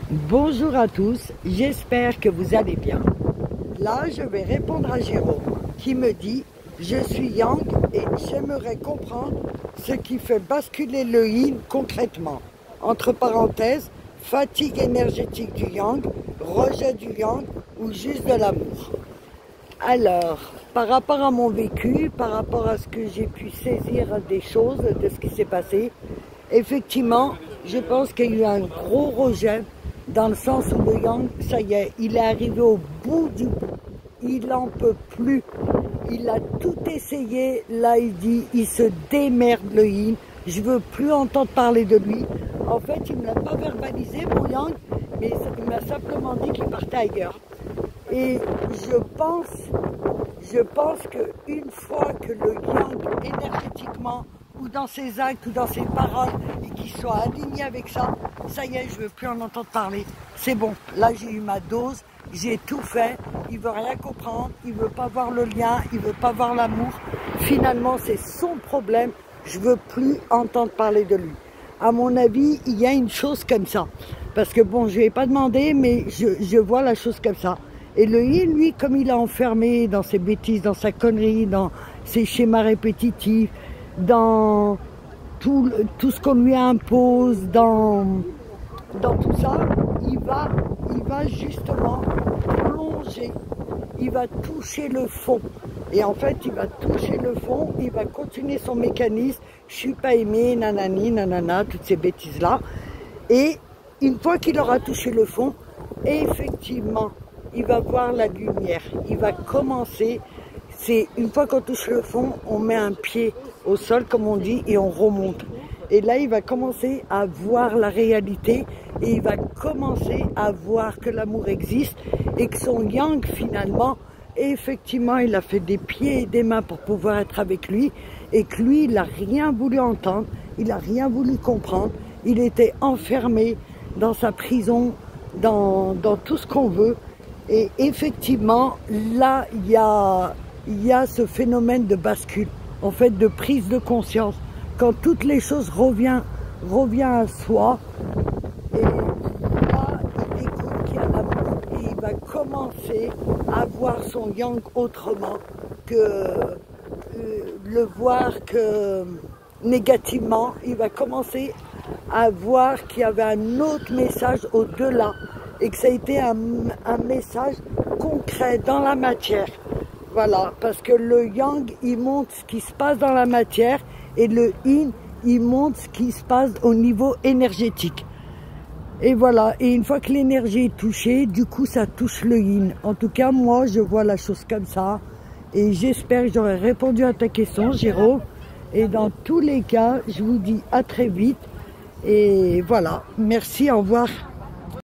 Bonjour à tous, j'espère que vous allez bien. Là, je vais répondre à Jérôme qui me dit « Je suis Yang et j'aimerais comprendre ce qui fait basculer le Yin concrètement. » Entre parenthèses, fatigue énergétique du Yang, rejet du Yang ou juste de l'amour. Alors, par rapport à mon vécu, par rapport à ce que j'ai pu saisir des choses, de ce qui s'est passé, effectivement, je pense qu'il y a eu un gros rejet dans le sens où le Yang, ça y est, il est arrivé au bout du bout. Il n'en peut plus. Il a tout essayé. Là, il dit, il se démerde le Yin. Je veux plus entendre parler de lui. En fait, il ne me l'a pas verbalisé, mon Yang, mais il m'a simplement dit qu'il partait ailleurs. Et je pense qu'une fois que le Yang, énergétiquement, ou dans ses actes, ou dans ses paroles, et qu'il soit aligné avec ça, ça y est, je ne veux plus en entendre parler. C'est bon, là j'ai eu ma dose, j'ai tout fait, il ne veut rien comprendre, il ne veut pas voir le lien, il ne veut pas voir l'amour. Finalement, c'est son problème, je ne veux plus entendre parler de lui. À mon avis, il y a une chose comme ça. Parce que bon, je ne lui ai pas demandé, mais je vois la chose comme ça. Et le Yin, lui, comme il a enfermé dans ses bêtises, dans sa connerie, dans ses schémas répétitifs, dans tout ce qu'on lui impose, dans tout ça, il va justement plonger, il va toucher le fond. Et en fait, il va toucher le fond, il va continuer son mécanisme, je suis pas aimé, nanani, nanana, toutes ces bêtises-là. Et une fois qu'il aura touché le fond, effectivement, il va voir la lumière, il va commencer. C'est une fois qu'on touche le fond, on met un pied au sol, comme on dit, et on remonte. Et là, il va commencer à voir la réalité et il va commencer à voir que l'amour existe et que son Yang, finalement, effectivement, il a fait des pieds et des mains pour pouvoir être avec lui et que lui, il n'a rien voulu entendre, il n'a rien voulu comprendre. Il était enfermé dans sa prison, dans tout ce qu'on veut. Et effectivement, là, il y a ce phénomène de bascule, en fait, de prise de conscience. Quand toutes les choses revient à soi, et là, il découvre qu'il y a l'amour et il va commencer à voir son Yang autrement que le voir que négativement. Il va commencer à voir qu'il y avait un autre message au-delà et que ça a été un message concret dans la matière. Voilà, parce que le Yang, il montre ce qui se passe dans la matière et le Yin, il montre ce qui se passe au niveau énergétique. Et voilà, et une fois que l'énergie est touchée, du coup, ça touche le Yin. En tout cas, moi, je vois la chose comme ça. Et j'espère que j'aurai répondu à ta question, Jérôme. Et dans tous les cas, je vous dis à très vite. Et voilà, merci, au revoir.